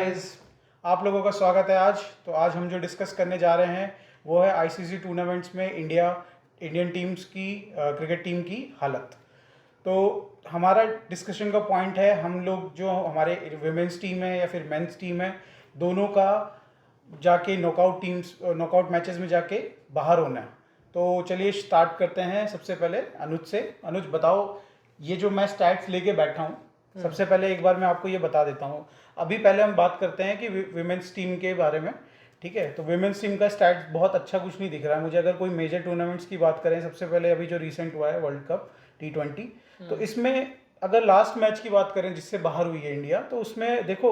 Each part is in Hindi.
गाइस, आप लोगों का स्वागत है आज। तो आज हम जो डिस्कस करने जा रहे हैं वो है आईसीसी टूर्नामेंट्स में इंडियन टीम्स की क्रिकेट टीम की हालत। तो हमारा डिस्कशन का पॉइंट है, हम लोग जो हमारे विमेंस टीम है या फिर मेंस टीम है, दोनों का जाके नॉकआउट मैचेस में जाके बाहर होना है। तो चलिए स्टार्ट करते हैं। सबसे पहले अनुज से। अनुज बताओ, ये जो मैं स्टैट्स लेके बैठा हूँ, सबसे पहले एक बार मैं आपको ये बता देता हूँ। अभी पहले हम बात करते हैं कि विमेंस टीम के बारे में, ठीक है। तो विमेंस टीम का स्टैट्स बहुत अच्छा कुछ नहीं दिख रहा है मुझे। अगर कोई मेजर टूर्नामेंट्स की बात करें, सबसे पहले अभी जो रिसेंट हुआ है वर्ल्ड कप T20, तो इसमें अगर लास्ट मैच की बात करें जिससे बाहर हुई है इंडिया, तो उसमें देखो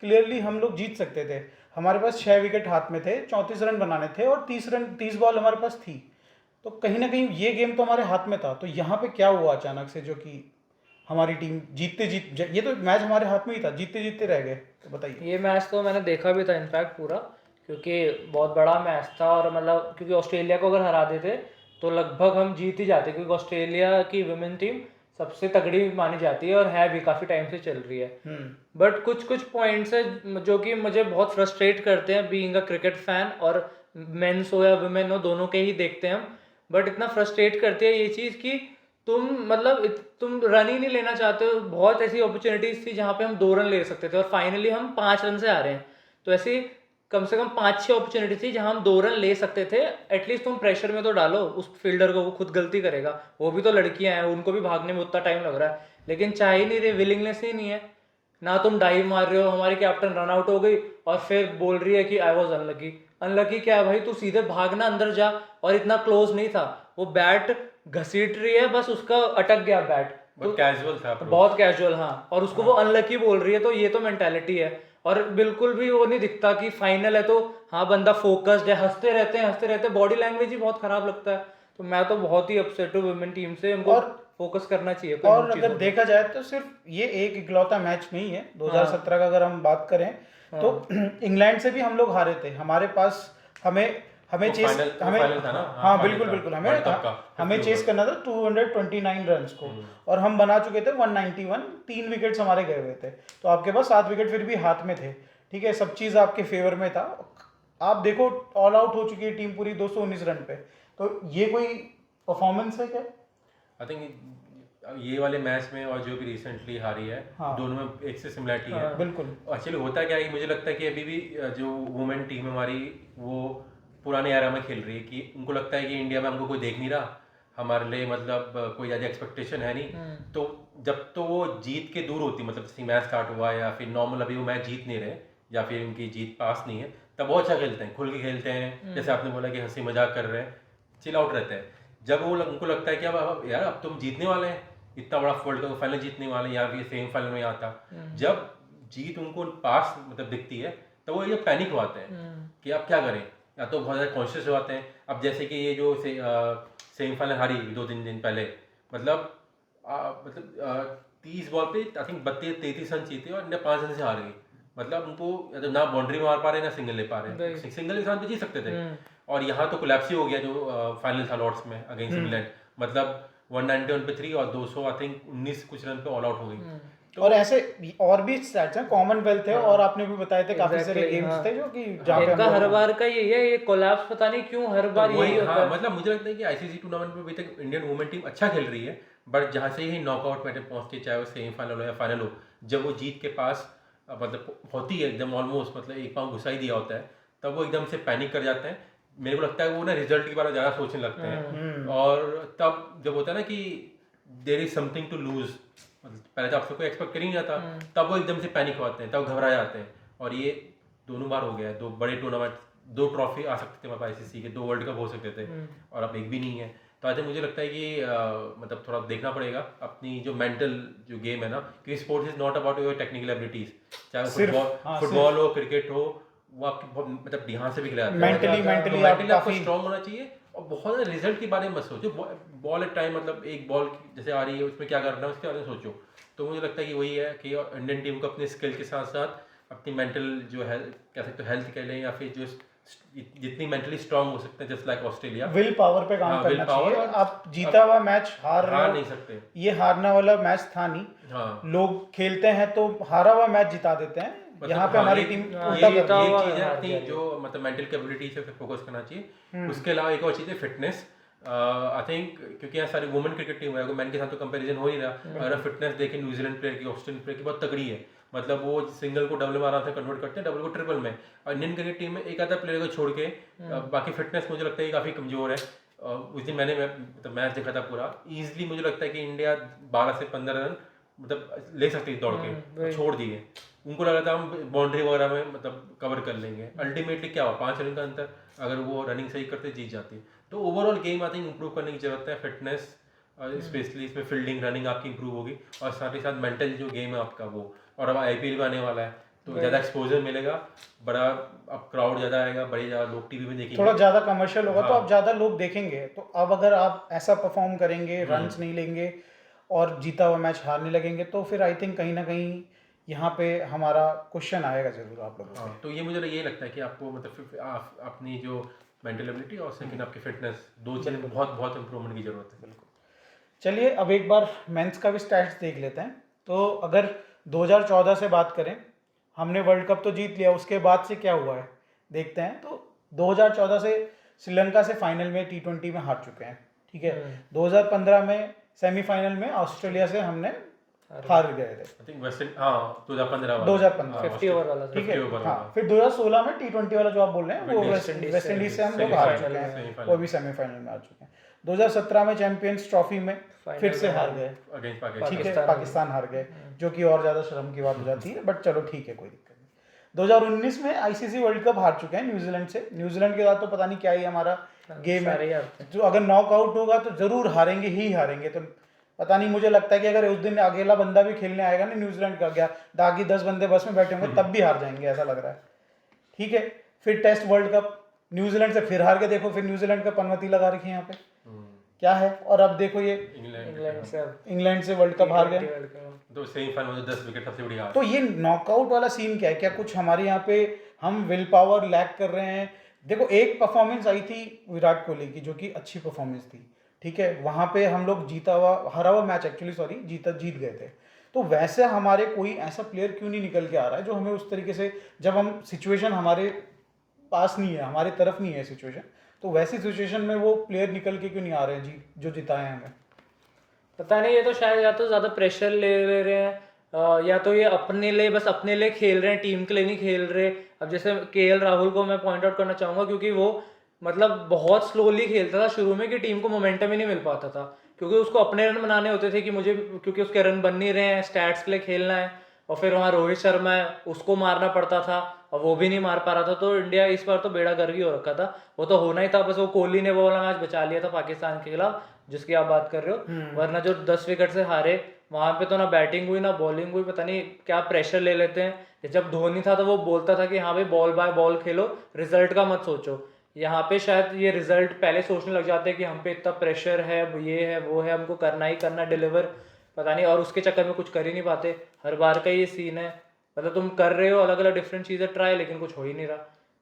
क्लियरली हम लोग जीत सकते थे। हमारे पास 6 विकेट हाथ में थे, 34 रन बनाने थे और 30 बॉल हमारे पास थी। तो कहीं ना कहीं ये गेम तो हमारे हाथ में था। तो यहाँ पे क्या हुआ अचानक से, जो कि हमारी टीम ये तो मैच हमारे हाथ में ही था, जीतते जीतते रह गए। तो बताइए। ये मैच तो मैंने देखा भी था इनफैक्ट पूरा, क्योंकि बहुत बड़ा मैच था। और मतलब क्योंकि ऑस्ट्रेलिया को अगर हरा देते तो लगभग हम जीत ही जाते, क्योंकि ऑस्ट्रेलिया की वुमेन टीम सबसे तगड़ी मानी जाती है और है भी, काफ़ी टाइम से चल रही है। बट कुछ कुछ पॉइंट्स है जो कि मुझे बहुत फ्रस्ट्रेट करते हैं, बीइंग अ क्रिकेट फैन, और मेंस हो या वुमेन हो दोनों के ही देखते हैं हम। बट इतना फ्रस्ट्रेट करती है ये चीज़ कि तुम रन ही नहीं लेना चाहते हो। बहुत ऐसी अपॉर्चुनिटीज थी जहाँ पे हम 2 रन ले सकते थे और फाइनली हम 5 रन से आ रहे हैं। तो ऐसी कम से कम 5-6 अपॉर्चुनिटी थी जहाँ हम 2 रन ले सकते थे। एटलीस्ट तुम प्रेशर में तो डालो उस फील्डर को, वो खुद गलती करेगा। वो भी तो लड़कियां हैं, उनको भी भागने में उतना टाइम लग रहा है, लेकिन चाह ही नहीं रहे, विलिंगनेस ही नहीं है। ना तुम डाइव मार रहे हो, हमारी कैप्टन रन आउट हो गई और फिर बोल रही है कि आई वॉज अनलकी। अनलकी क्या है भाई, तू सीधे भागना अंदर जा। और इतना क्लोज नहीं था, वो बैट घसीट रही है, बस उसका अटक गया बैट, तो कैजुअल था, बहुत कैजुअल। हाँ, और उसको वो अनलकी बोल रही है। तो ये तो मेंटालिटी है। और बिल्कुल भी वो नहीं दिखता कि फाइनल है तो हाँ बंदा फोकस्ड है। हंसते रहते बॉडी लैंग्वेज ही बहुत खराब लगता है। तो मैं तो बहुत ही अपसेट हूँ वुमेन टीम से। उनको फोकस करना चाहिए। और अगर देखा जाए तो सिर्फ ये एक इकलौता मैच नहीं है 2017 का। अगर हम बात करें तो इंग्लैंड से भी हम लोग हारे थे। हमारे पास हमें चेस था ना। हाँ बिल्कुल हमें चेस करना था 229 रन को, और हम बना चुके थे 191। 3 विकेट्स हमारे गए हुए थे। तो आपके पास 7 विकेट फिर भी हाथ में थे, ठीक है। सब चीज़ आपके फेवर में था। आप देखो ऑल आउट हो चुकी है टीम पूरी 219 रन पे। तो ये कोई परफॉर्मेंस है क्या? आई थिंक ये वाले मैच में और जो भी रिसेंटली हारी है, दोनों में एक से सिमिलरिटी है। बिल्कुल। एक्चुअली होता क्या है, मुझे लगता है कि अभी भी जो वुमेन टीम हमारी वो पुराने एरा में खेल रही है, कि उनको लगता है कि इंडिया में हमको कोई देख नहीं रहा, हमारे लिए मतलब कोई ज़्यादा एक्सपेक्टेशन है नहीं। तो जब तो वो जीत के दूर होती, मतलब जैसे मैच स्टार्ट हुआ या फिर नॉर्मल अभी वो मैच जीत नहीं रहे या फिर उनकी जीत पास नहीं है, तब बहुत अच्छा खेलते हैं, खुल के खेलते हैं। जैसे आपने बोला कि हंसी मजाक कर रहे हैं, चिल आउट रहते हैं। जब वो उनको लगता है कि अब यार अब तुम जीतने वाले हैं, इतना बड़ा वर्ल्ड कप फाइनल जीतने वाले हैं, या फिर सेमीफाइनल में आता, जब जीत उनको पास मतलब दिखती है, तो वो ये पैनिक होते हैं कि अब क्या करें, या तो बहुत ज़्यादा कॉन्शियस होते हैं। अब जैसे कि ये जो सेमीफाइनल हारी 2-3 दिन पहले, मतलब 30 बॉल पे आई थिंक 32-33 रन चाहिए थे और इंडिया 5 रन से हार गई। मतलब उनको ना बाउंड्री मार पा रहे ना सिंगल ले पा रहे। सिंगल इंसान पे जीत सकते थे। और यहाँ तो कोलैप्स ही हो गया जो फाइनल था लॉर्ड्स में अगेंस्ट इंग्लैंड। मतलब 191 पे 3 और 200 आई थिंक 19 कुछ रन पे ऑल आउट हो गई। तो और ऐसे और भी स्टैट्स हैं, कॉमनवेल्थ है, और आपने भी बताए थे काफी सारे गेम्स थे जो कि जहाँ पे हर बार का यही है, ये कोलैप्स पता नहीं क्यों हर बार यही होता है। मतलब मुझे लगता है कि आईसीसी टूर्नामेंट में अभी तक इंडियन वुमेन टीम अच्छा खेल रही है, बट जहाँ से ही नॉकआउट मैच पहुंचती है, चाहे वो सेमीफाइनल हो या फाइनल हो, जब वो जीत के पास मतलब होती है एकदम ऑलमोस्ट, मतलब एक पाँव घुसा ही दिया होता है, तब वो एकदम से पैनिक कर जाते हैं। मेरे को लगता है वो ना रिजल्ट के बारे में ज़्यादा सोचने लगते हैं। और तब जब होता है ना कि there is something to lose, पहले तो आपसे कोई एक्सपेक्ट कर ही नहीं जाता, तब वो एकदम से पैनिक होते हैं, तब घबरा जाते हैं। और ये दोनों बार हो गया है, 2 बड़े टूर्नामेंट, 2 ट्रॉफी आ सकते थे हमारे आईसीसी के, 2 वर्ल्ड कप हो सकते थे, और अब एक भी नहीं है। तो आज मुझे लगता है कि मतलब थोड़ा देखना पड़ेगा अपनी जो मेंटल जो गेम है ना, क्योंकि sports is not about your technical abilities, चाहे फुटबॉल हो, क्रिकेट हो, वो आपकी बहुत मतलब ध्यान से भी खिलाते हैं। मेंटली आपको स्ट्रांग होना चाहिए। और बहुत ज़्यादा रिजल्ट के बारे में मत सोचो। बॉल एट टाइम, मतलब एक बॉल जैसे आ रही है उसमें क्या करना है उसके बारे में सोचो। तो मुझे लगता है कि वही है कि इंडियन टीम को अपने स्किल के साथ साथ अपनी मेंटल जो है, कह सकते हो हेल्थ कह लें, या फिर जो जितनी मेंटली स्ट्रांग हो सकते हैं, just like Australia, will power पे काम करना चाहिए। आप जीता हुआ मैच हार नहीं सकते। ये हारने वाला मैच था नहीं। लोग खेलते हैं तो हारा हुआ मैच जिता देते हैं। मतलब यहाँ पे हाँ, हमारी ये- टीम ये उल्टा कर रही है। ये चीज़ है हार अपनी गया। जो मतलब मेंटल कैपेबिलिटी से फोकस करना चाहिए। उसके अलावा एक और चीज़ है फिटनेस। आई थिंक क्योंकि यहाँ सारी वुमेन क्रिकेट टीम है, मैन के साथ तो कंपैरिजन हो नहीं रहा। अगर फिटनेस देखें न्यूजीलैंड प्लेयर की, ऑस्ट्रेलियन प्लेयर की बहुत तगड़ी है। मतलब वो सिंगल को डबल में आराम से कन्वर्ट करते हैं, डबल को ट्रिपल में। और इंडियन क्रिकेट टीम में एक आधा प्लेयर को छोड़ के बाकी फिटनेस मुझे लगता है काफ़ी कमज़ोर है। उस दिन मैंने मतलब मैच देखा था पूरा, ईजिली मुझे लगता है कि इंडिया 12 से 15 रन मतलब ले सकती है दौड़ के, और छोड़ दिए। उनको लगा था हम बाउंड्री वगैरह में मतलब कवर कर लेंगे। अल्टीमेटली क्या हुआ, 5 रन का अंतर, अगर वो रनिंग सही करते जीत जाती। तो overall game I think improve करने की जरूरत है। फिटनेस स्पेशली इसमें फील्डिंग रनिंग आपकी इंप्रूव होगी, और साथ ही साथ मेंटल जो गेम है आपका वो। और अब आईपीएल भी आने वाला है तो ज़्यादा एक्सपोजर मिलेगा, बड़ा अब क्राउड ज़्यादा आएगा, बड़े ज़्यादा लोग टीवी में देखेंगे। थोड़ा ज़्यादा कमर्शियल होगा तो हाँ। अब ज़्यादा लोग देखेंगे। तो अब अगर आप ऐसा परफॉर्म करेंगे, रन्स नहीं लेंगे और जीता हुआ मैच हारने लगेंगे, तो फिर आई थिंक कहीं ना कहीं यहाँ पे हमारा क्वेश्चन आएगा जरूर आप लोगों से। हाँ, तो ये मुझे यही लगता है कि आपको मतलब अपनी जो मेंटल एबिलिटी और सेकंड आपकी फिटनेस, दो चीज़ें बहुत बहुत इंप्रूवमेंट की जरूरत है। बिल्कुल। चलिए अब एक बार मेंस का भी स्टैट्स देख लेते हैं। तो अगर 2014 से बात करें, हमने वर्ल्ड कप तो जीत लिया, उसके बाद से क्या हुआ है देखते हैं। तो 2014 से श्रीलंका से फाइनल में T20 में हार चुके हैं, ठीक है। 2015 में सेमीफाइनल में ऑस्ट्रेलिया से हमने हार गए थे, आई थिंक वेस्ट 2015 वाला 2015 50 ओवर वाला ठीक है। 50 ओवर हाँ, वाला। फिर 2016 में T20 वाला जो आप बोल रहे हैं वो वेस्ट इंडीज से हम लोग हार चुके हैं, सेमीफाइनल। वो भी सेमीफाइनल में आ चुके हैं। 2017 में चैंपियंस ट्रॉफी में फिर से हार गए, अगेंस्ट ठीक पाकिस्तान। है, पाकिस्तान हार गए, जो कि और ज़्यादा शर्म की बात हो जाती है, बट चलो ठीक है, कोई दिक्कत नहीं। 2019 में आईसीसी वर्ल्ड कप हार चुके हैं न्यूजीलैंड से। न्यूजीलैंड के साथ तो पता नहीं क्या ही हमारा गेम सारे ही है, हारते हैं। जो अगर नॉकआउट होगा तो जरूर हारेंगे ही हारेंगे। तो पता नहीं, मुझे लगता है कि अगर उस दिन अकेला बंदा भी खेलने आएगा ना न्यूजीलैंड का, गया बाकी 10 बंदे बस में बैठे होंगे तब भी हार जाएंगे, ऐसा लग रहा है, ठीक है। फिर टेस्ट वर्ल्ड कप न्यूजीलैंड से फिर हार के देखो, फिर न्यूजीलैंड का पनवती लगा रखी है यहाँ पे, क्या है। और अब देखो ये इंग्लैंड से अब इंग्लैंड से वर्ल्ड कप हार गए। World cup. तो सेमीफाइनल में 10 विकेट सबसे बड़ी हार। तो ये नॉकआउट वाला सीन क्या है, क्या कुछ हमारे यहाँ पे हम विल पावर लैक कर रहे हैं। देखो एक परफॉर्मेंस आई थी विराट कोहली की, जो कि अच्छी परफॉर्मेंस थी, ठीक है। वहां पे हम लोग हरा हुआ मैच एक्चुअली, सॉरी, जीत गए थे। तो वैसे हमारे कोई ऐसा प्लेयर क्यों नहीं निकल के आ रहा है जो हमें उस तरीके से, जब हम सिचुएशन हमारे पास नहीं है, हमारे तरफ नहीं है सिचुएशन, तो वैसी सिचुएशन में वो प्लेयर निकल के क्यों नहीं आ रहे हैं जी, जो जिताए हमें। पता नहीं, ये तो शायद या तो ज़्यादा प्रेशर ले रहे हैं, या तो ये अपने लिए, बस अपने लिए खेल रहे हैं, टीम के लिए नहीं खेल रहे। अब जैसे केएल राहुल को मैं पॉइंट आउट करना चाहूँगा, क्योंकि वो मतलब बहुत स्लोली खेलता था शुरू में, कि टीम को मोमेंटम ही नहीं मिल पाता था, क्योंकि उसको अपने रन बनाने होते थे कि मुझे, क्योंकि उसके रन बन नहीं रहे हैं, स्टैट्स के लिए खेलना है। और फिर वहाँ रोहित शर्मा है, उसको मारना पड़ता था, और वो भी नहीं मार पा रहा था। तो इंडिया इस बार तो बेड़ा गर्क ही हो रखा था। वो तो होना ही था, बस वो कोहली ने वो वाला मैच बचा लिया था पाकिस्तान के खिलाफ, जिसकी आप बात कर रहे हो। वरना जो 10 विकेट से हारे, वहां पे तो ना बैटिंग हुई ना बॉलिंग हुई। पता नहीं क्या प्रेशर ले लेते हैं। जब धोनी था तो वो बोलता था कि हाँ भाई ball by ball Khelo, result का मत सोचो। यहाँ पे शायद ये रिजल्ट पहले सोचने लग जाते हैं कि हम पे इतना प्रेशर है, ये है वो है, हमको करना ही करना डिलीवर, पता नहीं, और उसके चक्कर में कुछ कर ही नहीं पाते। हर बार का ये सीन है, मतलब तुम कर रहे हो अलग अलग डिफरेंट चीज़ें ट्राई, लेकिन कुछ हो ही नहीं रहा।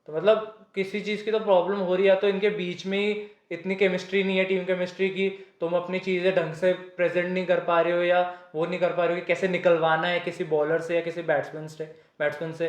तो मतलब किसी चीज़ की तो प्रॉब्लम हो रही है, तो इनके बीच में ही इतनी केमिस्ट्री नहीं है, टीम केमिस्ट्री की। तुम अपनी चीज़ें ढंग से प्रेजेंट नहीं कर पा रहे हो, या वो नहीं कर पा रहे हो कि कैसे निकलवाना है किसी बॉलर से या किसी बैट्समैन से।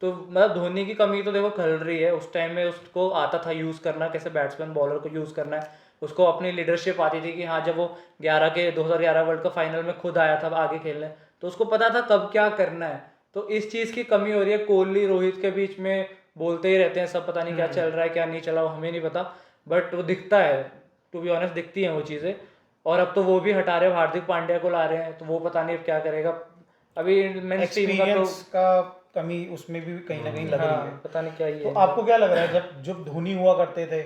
तो मतलब धोनी की कमी तो देखो खल रही है। उस टाइम में उसको आता था यूज़ करना, कैसे बैट्समैन बॉलर को यूज़ करना है। उसको अपनी लीडरशिप आती थी कि हाँ, जब वो 2011 वर्ल्ड कप फाइनल में खुद आया था आगे खेलने, तो उसको पता था कब क्या करना है। तो इस चीज़ की कमी हो रही है। कोहली रोहित के बीच में बोलते ही रहते हैं सब, पता नहीं क्या चल रहा है क्या नहीं चला, वो हमें नहीं पता, बट वो दिखता है, टू बी ऑनेस्ट दिखती हैं वो चीज़ें। और अब तो वो भी हटा रहे, हार्दिक पांड्या को ला रहे हैं, तो वो पता नहीं अब क्या करेगा। अभी मेंस टीम का तो एक्सपीरियंस का कमी उसमें भी कहीं ना कहीं लग रही है। पता नहीं क्या ही तो है। आपको क्या लग रहा है, जब धोनी हुआ करते थे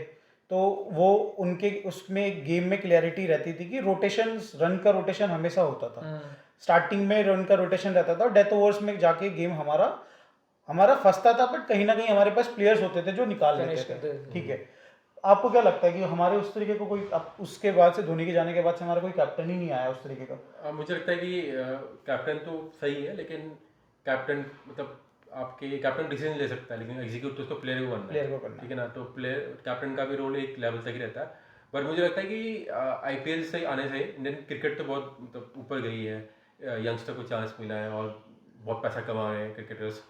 तो वो उनके उसमें गेम में क्लैरिटी रहती थी कि रोटेशन, रन का रोटेशन हमेशा होता था। स्टार्टिंग में रन का रोटेशन रहता था, और डेथ ओवर्स में जाके गेम हमारा फंसता था, बट कहीं ना कहीं हमारे पास प्लेयर्स होते थे जो निकाल लेते थे, ठीक है। आपको क्या लगता है कि हमारे उस तरीके को कोई, अब उसके बाद से, धोनी के जाने के बाद से हमारा कोई कैप्टन ही नहीं आया उस तरीके का। मुझे लगता है कि कैप्टन तो सही है, लेकिन कैप्टन मतलब आपके कैप्टन डिसीजन ले सकता है, लेकिन एग्जीक्यूट तो उसको प्लेयर को करना है, ठीक है ना। तो प्लेयर कैप्टन का भी रोल एक लेवल तक ही रहता है। पर मुझे लगता है कि आईपीएल से आने से इंडियन क्रिकेट तो बहुत मतलब ऊपर गई है, यंगस्टर को चांस मिला है और बहुत पैसा कमा रहे हैं क्रिकेटर्स।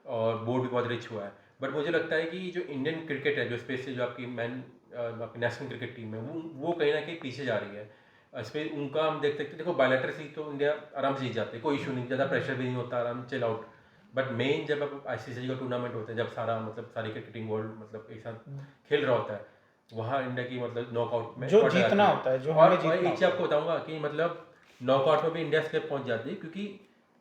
और बोर्ड भी बहुत रिच हुआ है। बट मुझे लगता है कि जो इंडियन क्रिकेट है, जो स्पेशली जो आपकी नेशनल क्रिकेट टीम है, वो कहीं ना कहीं पीछे जा रही है। इस पर उनका हम देख सकते हैं, देखो बायोलेटर सीरीज तो इंडिया आराम से जीत जाते हैं, कोई इशू नहीं, ज़्यादा प्रेशर भी नहीं होता, आराम चिल आउट। बट मेन जब अब आईसीसी का टूर्नामेंट होता है, जब सारा मतलब सारी क्रिकेटिंग वर्ल्ड मतलब एक साथ खेल रहा होता है, वहाँ इंडिया की मतलब नॉकआउट में जो short आ जीतना जाती होता है, जो और हमें जीतना एक चीज़ होता है। आपको बताऊंगा कि मतलब नॉकआउट में भी इंडिया स्टेप पहुंच जाती है, क्योंकि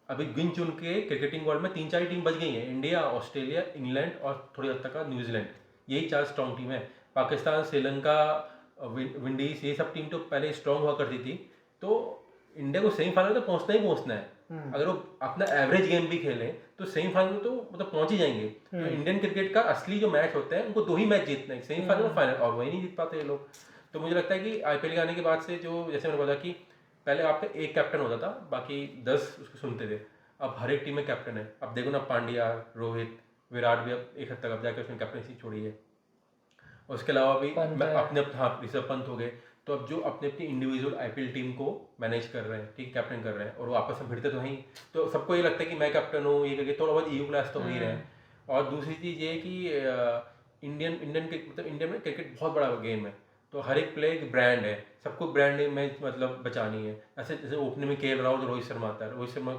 अभी गिन चुन के क्रिकेटिंग वर्ल्ड में 3-4 टीम बच गई हैं, इंडिया, ऑस्ट्रेलिया, इंग्लैंड और थोड़ी हद तक का न्यूजीलैंड, यही 4 स्ट्रॉन्ग टीम है। पाकिस्तान, श्रीलंका, विंडीज, ये सब टीम तो पहले स्ट्रॉन्ग हुआ करती थी। तो इंडिया को सेमीफाइनल तो पहुंचना ही पहुंचना है। अगर वो अपना एवरेज गेम भी खेलें तो सेमीफाइनल में तो मतलब पहुंच ही जाएंगे। तो इंडियन क्रिकेट का असली जो मैच होता है, उनको 2 ही मैच जीतना है, सेमीफाइनल और फाइनल, और वही नहीं जीत पाते ये लोग। तो मुझे लगता है कि आईपीएल के आने के बाद से, जो जैसे मैंने बोला कि पहले आप पे एक कैप्टन होता था, बाकी 10 उसको सुनते थे। अब हर एक टीम में कैप्टन है। अब देखो ना, पांड्या, रोहित, विराट भी अब एक हद तक अब जाकर उसने कैप्टनसी छोड़ी है। और उसके अलावा भी पंत मैं है। अपने हाँ, ऋषभ पंत हो गए। तो अब जो अपने अपनी इंडिविजुअल आईपीएल टीम को मैनेज कर रहे हैं, ठीक, कैप्टन कर रहे हैं, और वो आपस में भिड़ते तो हैं ही। तो सबको ये लगता है कि मैं कैप्टन हूँ, ये करके थोड़ा बहुत ईगो क्लास तो हो ही रहे हैं। और दूसरी चीज़ ये है कि इंडिया में क्रिकेट बहुत बड़ा गेम है। तो हर एक प्लेयर एक ब्रांड है, सबको ब्रांड इमेज मतलब बचानी है। ऐसे जैसे ओपनिंग में केएल राहुल, रोहित शर्मा आता है, रोहित शर्मा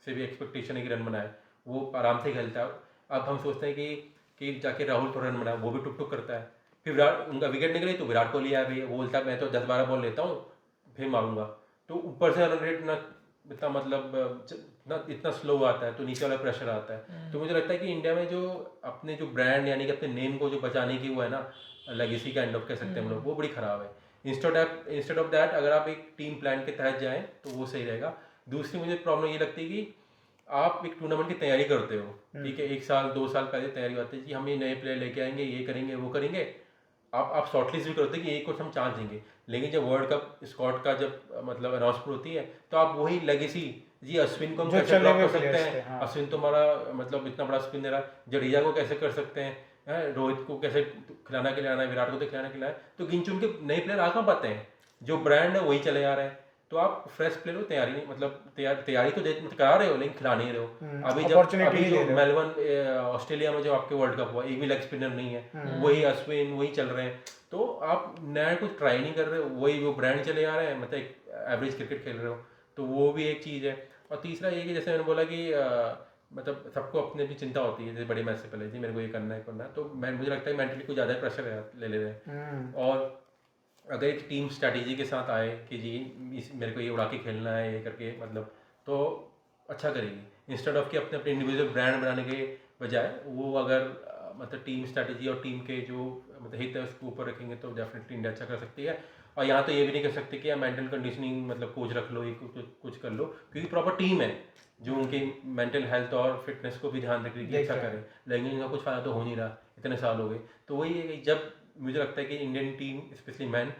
से भी एक्सपेक्टेशन है कि रन बनाए, वो आराम से खेलता है। अब हम सोचते हैं कि जाके राहुल थोड़ा रन बनाए, वो भी टुक टुक करता है। फिर विराट, उनका विकेट निकले तो विराट कोहली आया भाई, वो बोलता है मैं तो 10-12 बॉल लेता हूँ फिर मारूंगा। तो ऊपर से रन रेट ना इतना मतलब इतना स्लो आता है, तो नीचे वाला प्रेशर आता है। तो मुझे लगता है कि इंडिया में जो अपने जो ब्रांड यानी कि अपने नेम को जो बचाने की वो है ना, लेगेसी काइंड ऑफ कह सकते हैं हम लोग, वो बड़ी खराब है। इंस्टेड ऑफ दैट अगर आप एक टीम प्लान के तहत जाएं तो वो सही रहेगा। दूसरी मुझे प्रॉब्लम ये लगती है कि आप एक टूर्नामेंट की तैयारी करते हो, ठीक है, 1 साल 2 साल पहले तैयारी करते हैं कि हम ये नए प्लेयर लेके आएंगे, ये करेंगे वो करेंगे। आप शॉर्टलिस्ट भी करते हैं कि एक को हम चांस देंगे। लेकिन जब वर्ल्ड कप स्क्वाड का जब मतलब अनाउंसमेंट होती है, तो आप वही लेगेसी, जी अश्विन को हम जो कैसे चले ड्रॉप हुए कर सकते players हैं, थे, हाँ। अश्विन तो हमारा मतलब इतना बड़ा स्पिन दे रहा है, जडेजा को कैसे कर सकते हैं, रोहित को कैसे खिलाना है, विराट को तो खिलाना है। तो गिन चुन के नए प्लेयर आ कहाँ पाते हैं, जो ब्रांड है वही चले आ रहे हैं। तो आप फ्रेश प्लेयर हो, तैयारी नहीं मतलब तैयारी तो करा रहे हो, लेकिन खिला नहीं रहे हो। अपॉर्चुनिटी नहीं जो दे रहे हो। मेलबर्न ऑस्ट्रेलिया में जो आपके वर्ल्ड कप हुआ, एक भी लेग स्पिनर नहीं है, वही अश्विन वही चल रहे हैं। तो आप नया कुछ ट्राई नहीं कर रहे हो, वही वो ब्रांड चले आ रहे हैं, मतलब एक एवरेज क्रिकेट खेल रहे हो। तो वो भी एक चीज़ है। और तीसरा ये कि जैसे मैंने बोला कि मतलब सबको अपने भी चिंता होती है, जैसे बड़े मैच से पहले जी मेरे को ये करना है। तो मुझे लगता है मेंटली कुछ ज़्यादा प्रेशर ले ले रहे हैं। और अगर एक टीम स्ट्रैटेजी के साथ आए कि जी मेरे को ये उड़ा के खेलना है, ये करके मतलब, तो अच्छा करेगी। इंस्टेड ऑफ कि अपने अपने इंडिविजुअल ब्रांड बनाने के बजाय वो अगर मतलब टीम स्ट्रैटेजी और टीम के जो मतलब हित है उसको ऊपर रखेंगे, तो डेफिनेटली इंडिया अच्छा कर सकती है। और यहाँ तो ये भी नहीं कर सकते कि आप मेंटल कंडीशनिंग मतलब कोच रख लो, ये कुछ कर लो, क्योंकि प्रॉपर टीम है जो उनकी मेंटल हेल्थ और फिटनेस को भी ध्यान रखेगी, अच्छा करे। लेकिन इनका कुछ फ़ायदा तो हो नहीं रहा, इतने साल हो गए। तो वही है कि जब मुझे लगता है कि इंडियन टीम स्पेशली मैन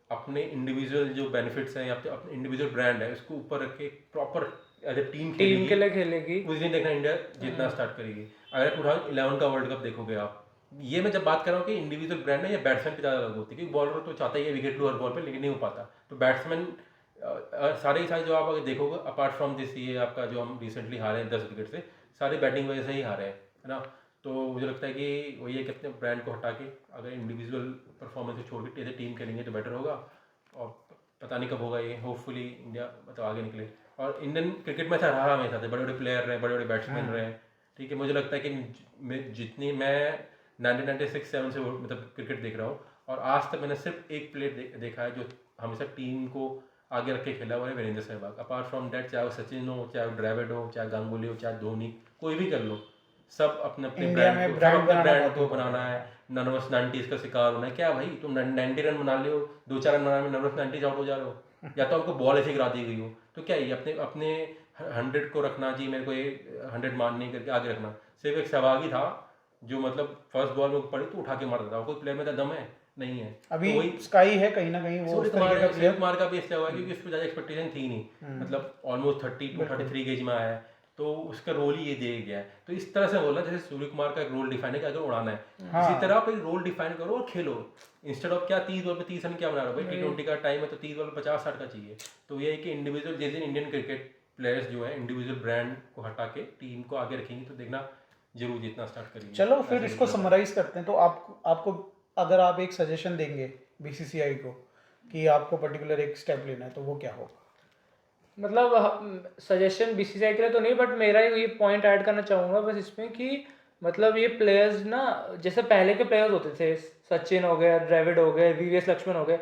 अपने इंडिविजुअल जो बेनिफिट्स हैं या फिर अपने इंडिविजुअल ब्रांड है उसको ऊपर रख के proper as a team team के लिए खेलेगी, उस दिन देखना इंडिया जीतना स्टार्ट करेगी। अगर 2011 का वर्ल्ड कप देखोगे आप, ये मैं जब बात कर रहा हूँ कि इंडिविजुअल ब्रांड है या बैट्समैन पे ज़्यादा अलग होती है, क्योंकि बॉलर तो चाहता ही है विकेट लू हर बॉल पे, लेकिन नहीं हो पाता। तो बैट्समैन सारे ही सारे जो आप अगर देखोगे अपार्ट फ्रॉम दिस, ये आपका जो हम रिसेंटली हारे हैं 10 विकेट से, सारे बैटिंग वजह से ही हारे हैं, है ना। तो मुझे लगता है कि वही है कि अपने ब्रांड को हटा के अगर इंडिविजुअल परफॉर्मेंस को छोड़ के एज ए टीम खेलेंगे तो बेटर होगा। और पता नहीं कब होगा ये, होपफुली इंडिया मतलब आगे निकले। और इंडियन क्रिकेट में ऐसा रहा हमेशा से, बड़े बड़े प्लेयर रहे, बड़े बड़े बैट्समैन रहे, ठीक है। मुझे लगता है कि जितनी मैं 1996-7 से मतलब क्रिकेट देख रहा हूँ, और आज तक मैंने सिर्फ एक प्लेयर देखा है जो हमेशा टीम को आगे रख के खेला हुआ है, Virender Sehwag. Apart from that, चाहे वो सचिन हो, चाहे वो द्रविड़ हो, चाहे गांगुली हो, चाहे धोनी, कोई भी कर लो, सब अपने अपने इंडिया में ब्रांड बहुत को बनाना है। नर्वस 90s का शिकार होना है क्या भाई, तुम 90 रन बना लियो, 2-4 रन बनाने में नर्वस 90s आउट हो जा रहे हो, या तो हमको बॉल ऐसे गिरा दी गई हो। तो क्या ये अपने अपने 100 को रखना जी, मेरे को ये 100 मान नहीं करके आगे रखना। सिर्फ एक सहवाग ही था जो मतलब फर्स्ट बॉल में पड़ी तो उठा के मारता था, कोई प्लेयर में दम है नहीं है। अभी तो वही स्काई है कहीं ना कहीं वो उस तरीके का सूर्य कुमार का भी इसलिए हुआ क्योंकि उसको ज़्यादा एक्सपेक्टेशन थी नहीं, मतलब ऑलमोस्ट 32-33 गेज में आया है, तो उसका रोल ही ये दिया गया है। तो इस तरह से बोलना जैसे सूर्य कुमार का एक रोल डिफाइन है कि अगर उड़ाना है, इसी तरह आप एक रोल डिफाइन करो और खेलो। इंस्टेड ऑफ क्या 30 बॉल पे 30 रन क्या बना रहा हो भाई, T20 का टाइम है तो 30 बॉल पे 50-60 का चाहिए। तो ये है कि इंडिविजुअल, जिस दिन इंडियन क्रिकेट प्लेयर्स जो है इंडिविजुअल ब्रांड को हटा के टीम को आगे रखेंगे, तो देखना जरूर जीतना स्टार्ट करेगी। चलो फिर ऐसा इसको नहीं समराइज करते हैं। तो आपको अगर आप एक सजेशन देंगे बीसीसीआई को कि आपको पर्टिकुलर एक स्टेप लेना है तो वो क्या होगा? मतलब सजेशन बीसीसीआई के लिए तो नहीं, बट मेरा ये पॉइंट ऐड करना चाहूँगा बस इसमें कि मतलब ये प्लेयर्स ना, जैसे पहले के प्लेयर्स होते थे, सचिन हो गए, द्रविड़ हो गए, वीवीएस लक्ष्मण हो गए,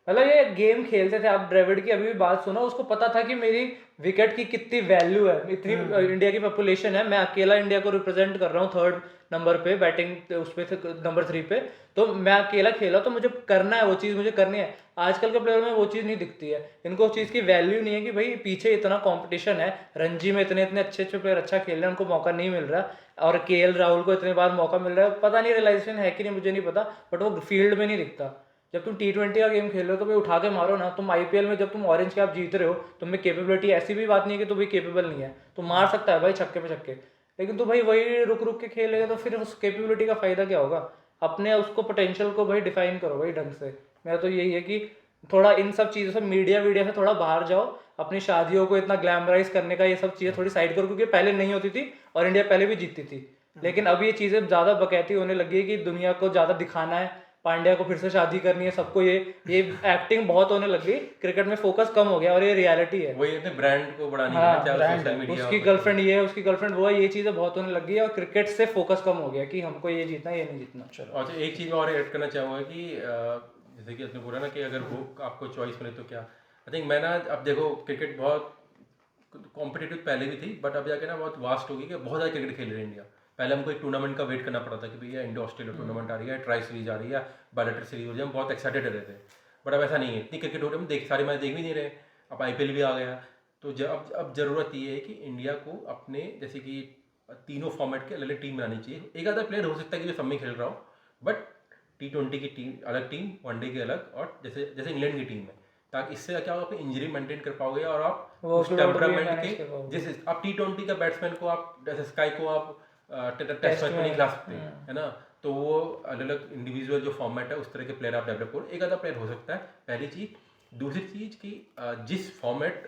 मतलब ये गेम खेलते थे। आप द्रविड़ की अभी भी बात सुनो, उसको पता था कि मेरी विकेट की कितनी वैल्यू है, इतनी इंडिया की पॉपुलेशन है, मैं अकेला इंडिया को रिप्रेजेंट कर रहा हूँ थर्ड नंबर पे बैटिंग उस पे नंबर 3 पे, तो मैं अकेला खेला तो मुझे करना है वो चीज़, मुझे करनी है। आजकल के प्लेयर में वो चीज़ नहीं दिखती है, इनको उस चीज़ की वैल्यू नहीं है कि भाई पीछे इतना कंपटीशन है, रणजी में इतने इतने अच्छे अच्छे प्लेयर अच्छा खेल रहे हैं, उनको मौका नहीं मिल रहा, और केएल राहुल को इतने बार मौका मिल रहा है, पता नहीं रियलाइजेशन है कि नहीं मुझे नहीं पता, बट वो फील्ड में नहीं दिखता। जब तुम T20 का गेम खेल रहे हो तो भाई उठा के मारो ना। तुम आईपीएल में जब तुम ऑरेंज कैप जीत रहे हो, तुम में कैपेबिलिटी, ऐसी भी बात नहीं है कि तू भाई केपेबल नहीं है, तू मार सकता है भाई छक्के पे छक्के, लेकिन तू भाई वही रुक रुक के खेलेगा तो फिर उस कैपेबिलिटी का फायदा क्या होगा? अपने उसको पोटेंशियल को भाई डिफाइन करो भाई ढंग से। मेरा तो यही है कि थोड़ा इन सब चीज़ों से, मीडिया वीडिया से थोड़ा बाहर जाओ, अपनी शादियों को इतना ग्लैमराइज करने का ये सब चीज़ें थोड़ी साइड करो, क्योंकि पहले नहीं होती थी और इंडिया पहले भी जीतती थी, लेकिन अब ये चीज़ें ज़्यादा बकैती होने लगी है कि दुनिया को ज़्यादा दिखाना है, पांड्या को फिर से शादी करनी है, सबको ये एक्टिंग बहुत होने लग गई, क्रिकेट में फोकस कम हो गया, और ये रियलिटी है। वही अपने ब्रांड को बढ़ाने हाँ, के लिए, चाहे brand सोशल है। मीडिया उसकी गर्लफ्रेंड ये है, उसकी गर्लफ्रेंड वो है, ये चीज़ें बहुत होने लग गई है, और क्रिकेट से फोकस कम हो गया कि हमको ये जीतना ये नहीं जीतना। चलो और एक चीज़ और ऐड करना चाहूँगा कि जैसे कि आपने बोला ना कि अगर वो आपको चॉइस मिले तो क्या, आई थिंक मैं ना, अब देखो क्रिकेट बहुत कॉम्पिटिटिव पहले भी थी, बट अब जाके ना बहुत वास्ट हो गई कि बहुत ज़्यादा क्रिकेट खेल रहे हैं इंडिया। पहले हमको एक टूर्नामेंट का वेट करना पड़ा था कि भैया इंडिया ऑस्ट्रेलिया टूर्नामेंट आ रही है, ट्राई सीरीज आ रही है, बायोलेटर सीरीज हो रही है, हम बहुत एक्साइटेड रहे थे। बट अब ऐसा नहीं है, इतनी क्रिकेट हो रही है, हम सारी मैच देख भी नहीं रहे। अब आईपीएल भी आ गया, तो जब अब ज़रूरत ये है कि इंडिया को अपने जैसे कि तीनों फॉर्मेट के अलग अलग टीम बनानी चाहिए। एक आधा प्लेयर हो सकता है कि जो सब में खेल रहा हो, बट T20 की टीम अलग, टीम वनडे की अलग, और जैसे जैसे इंग्लैंड की टीम है, ताकि इससे क्या आप अपनी इंजरी मेंटेन कर पाओगे और आप उस Workload भी टेम्परामेंट manage कर के, पाओगे। जैसे आप T20 का बैट्समैन को आप जैसे स्काई को आप टेस्ट मैच में नहीं खिला सकते, है ना, तो वो अलग अलग इंडिविजुअल जो फॉर्मेट है उस तरह के प्लेयर आप डेवलप करो। एक आधा प्लेयर हो सकता है, पहली चीज़। दूसरी चीज़ कि जिस फॉर्मेट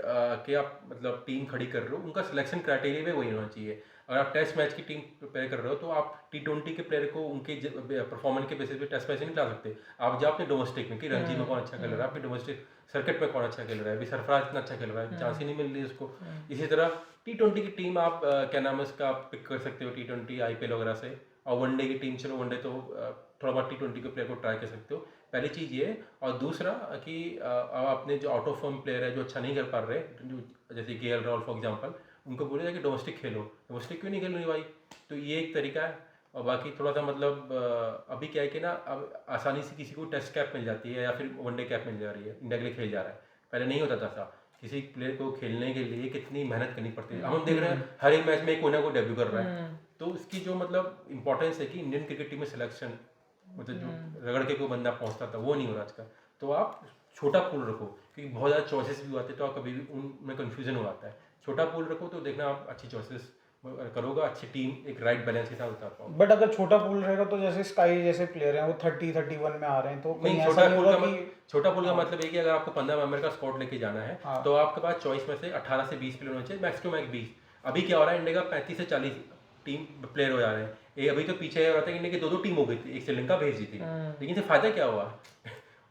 के आप मतलब टीम खड़ी कर रहे हो, उनका सिलेक्शन क्राइटेरिया भी वही होना चाहिए। अगर आप टेस्ट मैच की टीम प्रिपेयर कर रहे हो तो आप T20 के प्लेयर को उनके परफॉर्मेंस के बेसिस पे टेस्ट मैच नहीं ला सकते। आप जाओ अपने डोमेस्टिक में कि रणजी में कौन अच्छा खेल रहा है, अपने डोमेस्टिक सर्किट में कौन अच्छा खेल रहा है, अभी सरफराज इतना अच्छा खेल रहा है, चांस ही नहीं मिल रही उसको। इसी तरह T20 की टीम आप क्या नाम है उसका, आप पिक कर सकते हो T20 आईपीएल वगैरह से, और वनडे की टीम, चलो वनडे तो थोड़ा बहुत T20 के प्लेयर को ट्राई कर सकते हो। पहली चीज़ ये है। और दूसरा कि अब अपने जो आउट ऑफ फॉर्म प्लेयर है जो अच्छा नहीं कर पा रहे, जो जैसे केएल राहुल फॉर एग्जांपल, उनको बोले कि डोमेस्टिक खेलो, डोमेस्टिक क्यों नहीं खेल रही भाई? तो ये एक तरीका है। और बाकी थोड़ा सा मतलब अभी क्या है कि ना, अब आसानी से किसी को टेस्ट कैप मिल जाती है या फिर वनडे कैप मिल जा रही है, इंडिया के लिए खेल जा रहा है। पहले नहीं होता था ऐसा, किसी प्लेयर को खेलने के लिए कितनी मेहनत करनी पड़ती है। हम देख रहे हैं हर एक मैच में कोई ना कोई डेब्यू कर रहा है, तो इसकी जो मतलब इंपॉर्टेंस है कि इंडियन क्रिकेट टीम में सिलेक्शन, मतलब जो रगड़ के कोई बंदा पहुंचता था वो नहीं हो रहा आजकल। तो आप छोटा पूल रखो, क्योंकि बहुत ज़्यादा चॉइसेस भी आते तो आप कभी भी उनमें कन्फ्यूजन हो जाता है। छोटा पूल रखो तो देखना आप अच्छी चॉइसेस करोगा, अच्छी टीम एक राइट बैलेंस के साथ उतार पाओगे। बट अगर छोटा पूल रहेगा तो जैसे स्काई जैसे प्लेयर हैं वो 30-31 में आ रहे हैं, तो कहीं नहीं, ऐसा छोटा नहीं पूल होगा का कि छोटा पूल का मतलब है कि अगर आपको 15 मेंबर का स्क्वाड लेके जाना है, हाँ। तो आपके पास चॉइस में से 18 से 20 प्लेयर होने चाहिए, मैक्स टू मैक्स 20। अभी क्या हो रहा है, इंडिया का 35 से 40 टीम प्लेयर हो जा रहे हैं। ये अभी तो पीछे हो रहा था कि इंडिया की 2-2 टीम हो गई थी, एक श्रीलंका भेज दी थी, लेकिन इससे फायदा क्या हुआ?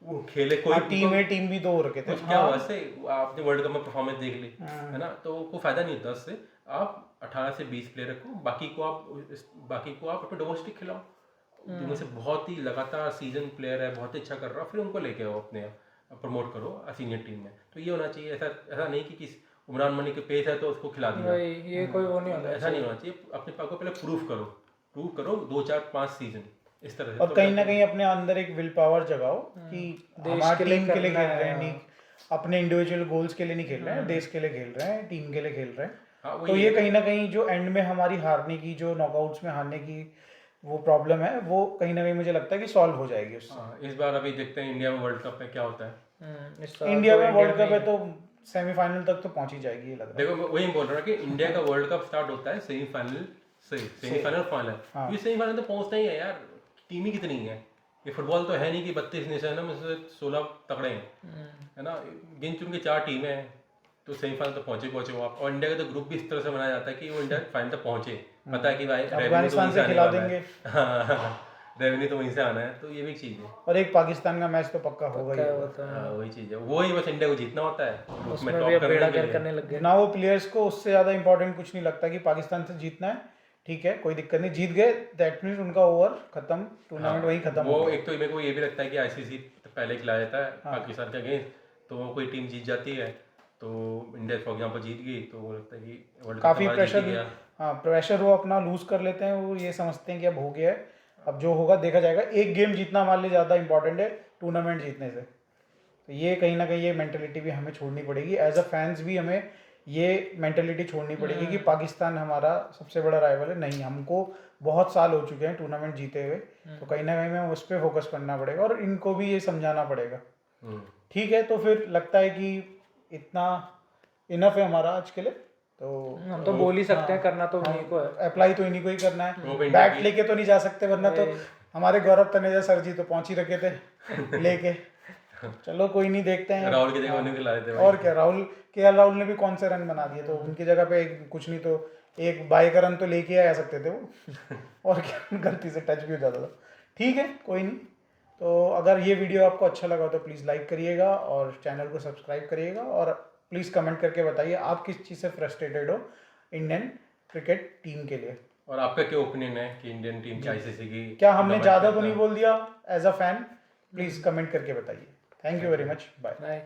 वो खेले कोई टीम ए टीम भी 2 हो रखे थे। कुछ क्या हुआ इससे? आपने वर्ल्ड कप में परफॉर्मेंस देख ली, है ना, तो कोई फायदा नहीं होता उससे। आप 18 से 20 प्लेयर रखो, बाकी को आप अपने डोमेस्टिक खिलाओ, जिनमें से बहुत ही लगातार सीजन प्लेयर है, बहुत ही अच्छा कर रहा है, फिर उनको लेके आओ, अपने प्रमोट करो सीनियर टीम में। तो ये होना चाहिए। ऐसा नहीं कि किस उमरान मनी के पेस है तो उसको खिला दिया, ये कोई वो नहीं होना ऐसा नहीं होना चाहिए। अपने पाप को पहले प्रूव करो 2 4 5 सीजन इस तरह से। और तो कहीं ना कहीं अपने अंदर एक विल पावर जगाओ कि हमारा के लिए टीम के लिए करना खेल रहे हैं, है। नहीं अपने इंडिविजुअल गोल्स के लिए नहीं खेल रहे हैं, देश के लिए खेल रहे हैं, टीम के लिए खेल रहे हैं। हाँ, तो वही ये है। कहीं ना कहीं जो एंड में हमारी हारने की, जो नॉकआउट्स में हारने की वो प्रॉब्लम है, वो कहीं ना कहीं मुझे लगता है कि सॉल्व हो जाएगी उससे। हाँ, इस बार अभी देखते हैं इंडिया में वर्ल्ड कप में क्या होता है। इस साल इंडिया तो में वर्ल्ड कप में है तो सेमीफाइनल तक तो पहुंच ही जाएगी, ये लग रहा है। देखो वही बोल रहा हूँ कि इंडिया का वर्ल्ड कप स्टार्ट होता है सेमीफाइनल से, सेमीफाइनल फाइनल। हाँ। ये सेमीफाइनल तो पहुंचना ही है यार, टीम ही कितनी है। ये फुटबॉल तो है नहीं कि 32 नेशन है में से 16 तगड़े हैं, है ना, गिन चुन के 4 टीमें हैं, तो सेमीफाइनल तो पहुंचे हो आप। और इंडिया का तो ग्रुप भी इस तरह से बनाया जाता है कि वो इंडिया फाइनल तक पहुंचे, पता है कि भाई अफगानिस्तान से खिला देंगे रेवेन्यू तो वहीं से आना है, तो ये भी एक चीज़ है। और एक पाकिस्तान का मैच तो पक्का होगा क्या ही होता है, वही चीज़ है, वही बस इंडिया को जीतना होता है, ग्रुप में उसमें टॉप भी अब करने बेड़ा के गर्क लिए। करने लग गए। ना वो प्लेयर्स को उससे ज़्यादा इंपॉर्टेंट कुछ नहीं लगता कि पाकिस्तान से जीतना है, ठीक है कोई दिक्कत नहीं, जीत गए दैट मीन्स उनका ओवर खत्म, टूर्नामेंट वहीं खत्म हो वो गया। एक तो मेरे को ये भी लगता है कि आईसीसी पहले खिलाया जाता है पाकिस्तान के अगेंस्ट, तो वो कोई टीम जीत जाती है तो इंडिया फॉर एग्जाम्पल जीत गई, तो वो लगता है कि वर्ल्ड कप काफ़ी हमारा जीत ही प्रेशर, गया। हाँ प्रेशर वो अपना लूज कर लेते हैं, वो ये समझते हैं कि अब हो गया है, अब जो होगा देखा जाएगा। एक गेम जीतना हमारे लिए ज़्यादा इंपॉर्टेंट है टूर्नामेंट जीतने से। तो ये कहीं ना कहीं ये मेंटेलिटी भी हमें छोड़नी पड़ेगी, एज अ फैंस भी हमें ये मेंटेलिटी छोड़नी पड़ेगी कि पाकिस्तान हमारा सबसे बड़ा राइवल है। नहीं, हमको बहुत साल हो चुके हैं टूर्नामेंट जीते हुए, तो कहीं ना कहीं हमें उस पर फोकस करना पड़ेगा और इनको भी ये समझाना पड़ेगा। ठीक है, तो फिर लगता है कि इतना इनफ है हमारा आज के लिए, तो हम तो बोल ही सकते हैं, करना तो उन्हीं को है। अप्लाई तो इन्हीं को ही करना है, वो भी बैट लेके तो नहीं जा सकते, वरना तो हमारे गौरव तनेजा सर जी तो पहुंच ही रखे थे लेके। चलो कोई नहीं, देखते हैं। राहुल की जगह उन्हें खिला देते और क्या, राहुल ने भी कौन से रन बना दिए, तो उनकी जगह पे कुछ नहीं तो एक बाई का रन तो लेके आ सकते थे वो और क्या, गलती से टच भी हो जाता था। ठीक है, कोई नहीं। तो अगर ये वीडियो आपको अच्छा लगा तो प्लीज़ लाइक करिएगा और चैनल को सब्सक्राइब करिएगा, और प्लीज़ कमेंट करके बताइए आप किस चीज़ से फ्रस्ट्रेटेड हो इंडियन क्रिकेट टीम के लिए। और आपका क्या ओपिनियन है कि इंडियन टीम की आईसीसी की क्या हमने ज़्यादा तो नहीं बोल दिया as a fan? Please comment करके बताइए। Thank you very much, bye. Bye.